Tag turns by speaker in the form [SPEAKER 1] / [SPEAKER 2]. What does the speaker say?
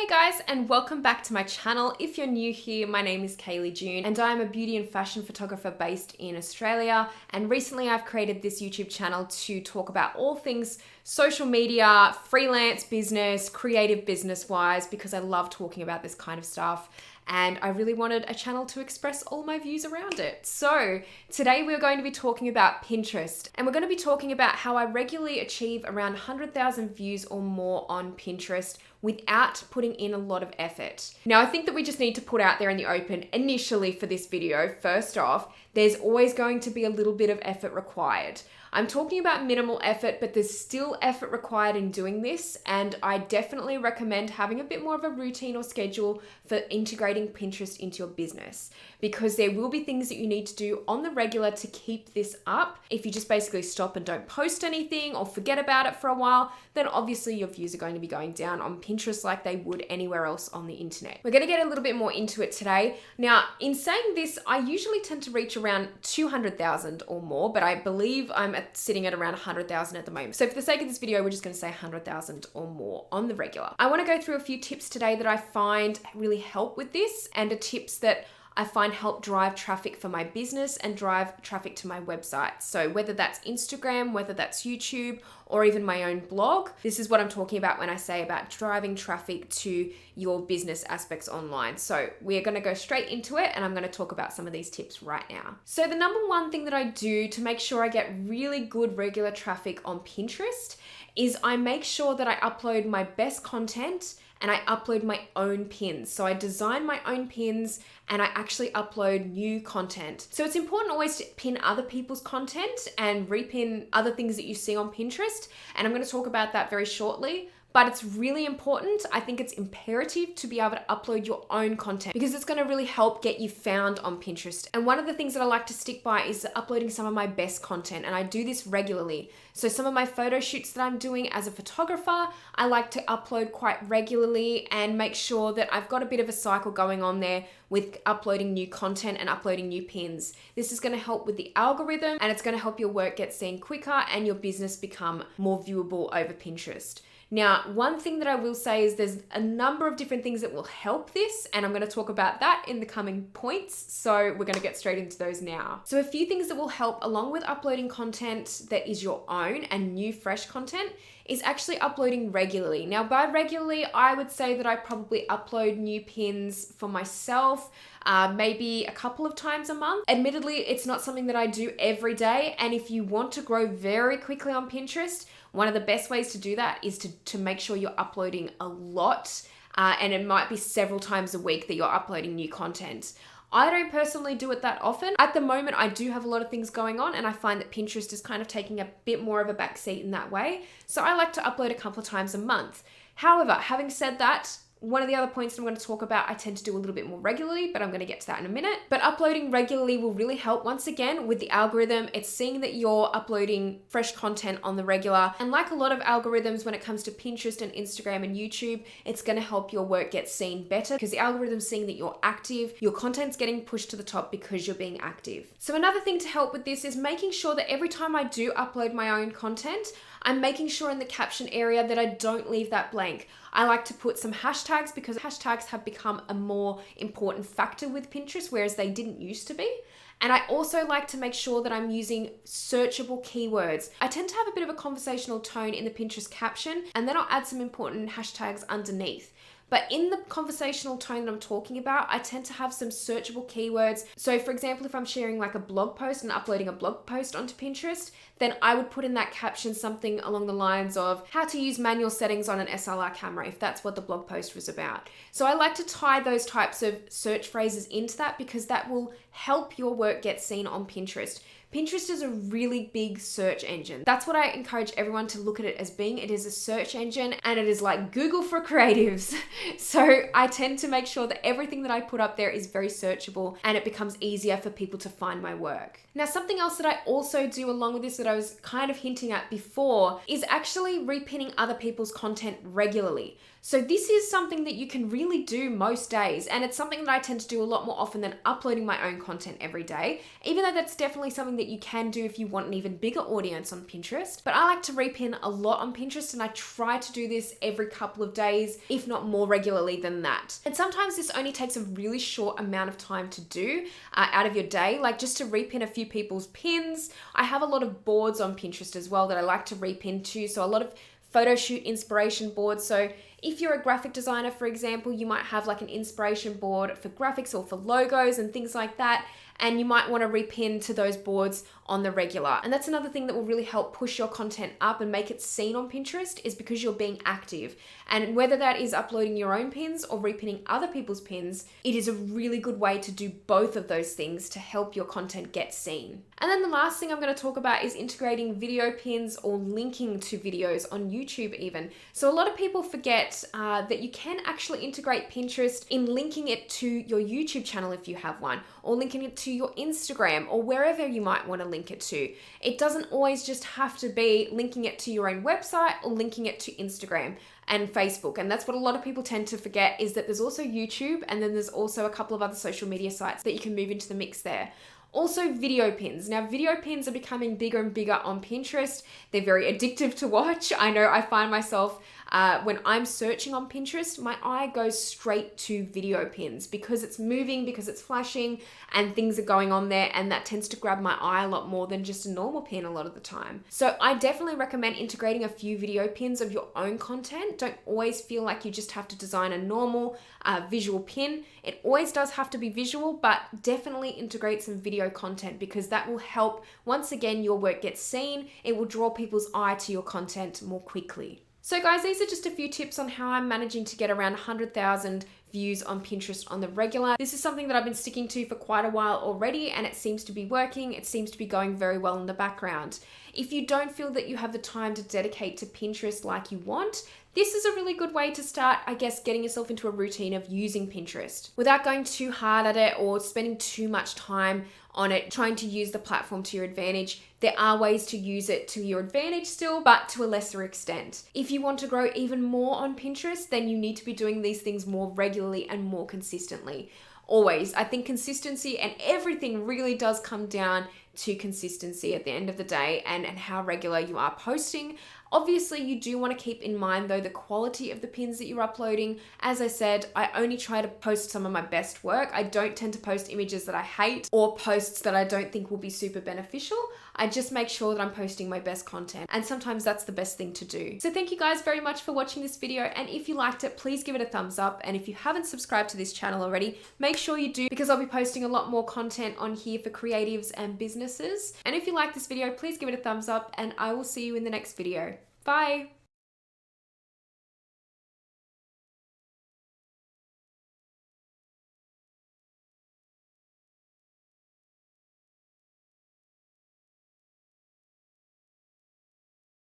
[SPEAKER 1] Hey guys, and welcome back to my channel. If you're new here, my name is Kaylee June and I'm a beauty and fashion photographer based in Australia. And recently I've created this YouTube channel to talk about all things social media, freelance business, creative business wise, because I love talking about this kind of stuff. And I really wanted a channel to express all my views around it. So today we're going to be talking about Pinterest, and we're going to be talking about how I regularly achieve around 100,000 views or more on Pinterest without putting in a lot of effort. Now, I think that we just need to put out there in the open initially for this video, first off, there's always going to be a little bit of effort required. I'm talking about minimal effort, but there's still effort required in doing this, and I definitely recommend having a bit more of a routine or schedule for integrating Pinterest into your business, because there will be things that you need to do on the regular to keep this up. If you just basically stop and don't post anything or forget about it for a while, then obviously your views are going to be going down on Pinterest like they would anywhere else on the internet. We're going to get a little bit more into it today. Now, in saying this, I usually tend to reach around 200,000 or more, but I believe I'm sitting at around 100,000 at the moment. So for the sake of this video, we're just going to say 100,000 or more on the regular. I want to go through a few tips today that I find really help with this, and the tips that I find help drive traffic for my business and drive traffic to my website. So whether that's Instagram, whether that's YouTube, or even my own blog, this is what I'm talking about when I say about driving traffic to your business aspects online. So we're going to go straight into it, and I'm going to talk about some of these tips right now. So the number one thing that I do to make sure I get really good regular traffic on Pinterest is I make sure that I upload my best content and I upload my own pins. So I design my own pins and I actually upload new content. So it's important always to pin other people's content and repin other things that you see on Pinterest. And I'm going to talk about that very shortly. But it's really important. I think it's imperative to be able to upload your own content, because it's going to really help get you found on Pinterest. And one of the things that I like to stick by is uploading some of my best content, and I do this regularly. So some of my photo shoots that I'm doing as a photographer, I like to upload quite regularly and make sure that I've got a bit of a cycle going on there with uploading new content and uploading new pins. This is going to help with the algorithm, and it's going to help your work get seen quicker and your business become more viewable over Pinterest. Now, one thing that I will say is there's a number of different things that will help this, and I'm going to talk about that in the coming points. So we're going to get straight into those now. So a few things that will help along with uploading content that is your own and new fresh content is actually uploading regularly. Now, by regularly, I would say that I probably upload new pins for myself, maybe a couple of times a month. Admittedly, it's not something that I do every day. And if you want to grow very quickly on Pinterest, one of the best ways to do that is to make sure you're uploading a lot. And it might be several times a week that you're uploading new content. I don't personally do it that often. At the moment, I do have a lot of things going on, and I find that Pinterest is kind of taking a bit more of a backseat in that way. So I like to upload a couple of times a month. However, having said that, one of the other points that I'm going to talk about, I tend to do a little bit more regularly, but I'm going to get to that in a minute. But uploading regularly will really help, once again, with the algorithm. It's seeing that you're uploading fresh content on the regular. And like a lot of algorithms when it comes to Pinterest and Instagram and YouTube, it's going to help your work get seen better, because the algorithm's seeing that you're active, your content's getting pushed to the top because you're being active. So another thing to help with this is making sure that every time I do upload my own content, I'm making sure in the caption area that I don't leave that blank. I like to put some hashtags, because hashtags have become a more important factor with Pinterest, whereas they didn't used to be. And I also like to make sure that I'm using searchable keywords. I tend to have a bit of a conversational tone in the Pinterest caption, and then I'll add some important hashtags underneath. But in the conversational tone that I'm talking about, I tend to have some searchable keywords. So for example, if I'm sharing like a blog post and uploading a blog post onto Pinterest, then I would put in that caption something along the lines of how to use manual settings on an SLR camera, if that's what the blog post was about. So I like to tie those types of search phrases into that, because that will help your work get seen on Pinterest. Pinterest is a really big search engine. That's what I encourage everyone to look at it as being. It is a search engine, and it is like Google for creatives. So I tend to make sure that everything that I put up there is very searchable, and it becomes easier for people to find my work. Now, something else that I also do along with this that I was kind of hinting at before is actually repinning other people's content regularly. So this is something that you can really do most days, and it's something that I tend to do a lot more often than uploading my own content every day, even though that's definitely something that you can do if you want an even bigger audience on Pinterest. But I like to repin a lot on Pinterest, and I try to do this every couple of days, if not more regularly than that. And sometimes this only takes a really short amount of time to do out of your day, like just to repin a few people's pins. I have a lot of boards on Pinterest as well that I like to repin to, so a lot of photo shoot inspiration boards. So if you're a graphic designer, for example, you might have like an inspiration board for graphics or for logos and things like that. And you might want to repin to those boards on the regular. And that's another thing that will really help push your content up and make it seen on Pinterest, is because you're being active. And whether that is uploading your own pins or repinning other people's pins, it is a really good way to do both of those things to help your content get seen. And then the last thing I'm going to talk about is integrating video pins or linking to videos on YouTube even. So a lot of people forget that you can actually integrate Pinterest in linking it to your YouTube channel if you have one, or linking it to your Instagram or wherever you might want to link it to. It doesn't always just have to be linking it to your own website or linking it to Instagram and Facebook. And that's what a lot of people tend to forget, is that there's also YouTube, and then there's also a couple of other social media sites that you can move into the mix there. Also, video pins. Now, video pins are becoming bigger and bigger on Pinterest. They're very addictive to watch. I know I find myself, when I'm searching on Pinterest, my eye goes straight to video pins because it's moving, because it's flashing, and things are going on there, and that tends to grab my eye a lot more than just a normal pin a lot of the time. So I definitely recommend integrating a few video pins of your own content. Don't always feel like you just have to design a normal visual pin. It always does have to be visual, but definitely integrate some video content, because that will help, once again, your work gets seen. It will draw people's eye to your content more quickly. So guys, these are just a few tips on how I'm managing to get around 100,000 views on Pinterest on the regular. This is something that I've been sticking to for quite a while already, and it seems to be working. It seems to be going very well in the background. If you don't feel that you have the time to dedicate to Pinterest like you want, this is a really good way to start, I guess, getting yourself into a routine of using Pinterest without going too hard at it or spending too much time on it, trying to use the platform to your advantage. There are ways to use it to your advantage still, but to a lesser extent. If you want to grow even more on Pinterest, then you need to be doing these things more regularly and more consistently. Always. I think consistency and everything really does come down to consistency at the end of the day, and how regular you are posting. Obviously, you do want to keep in mind though the quality of the pins that you're uploading. As I said, I only try to post some of my best work. I don't tend to post images that I hate or posts that I don't think will be super beneficial. I just make sure that I'm posting my best content, and sometimes that's the best thing to do. So thank you guys very much for watching this video, and if you liked it, please give it a thumbs up, and if you haven't subscribed to this channel already, make sure you do, because I'll be posting a lot more content on here for creatives and businesses. And if you like this video, please give it a thumbs up, and I will see you in the next video. Bye!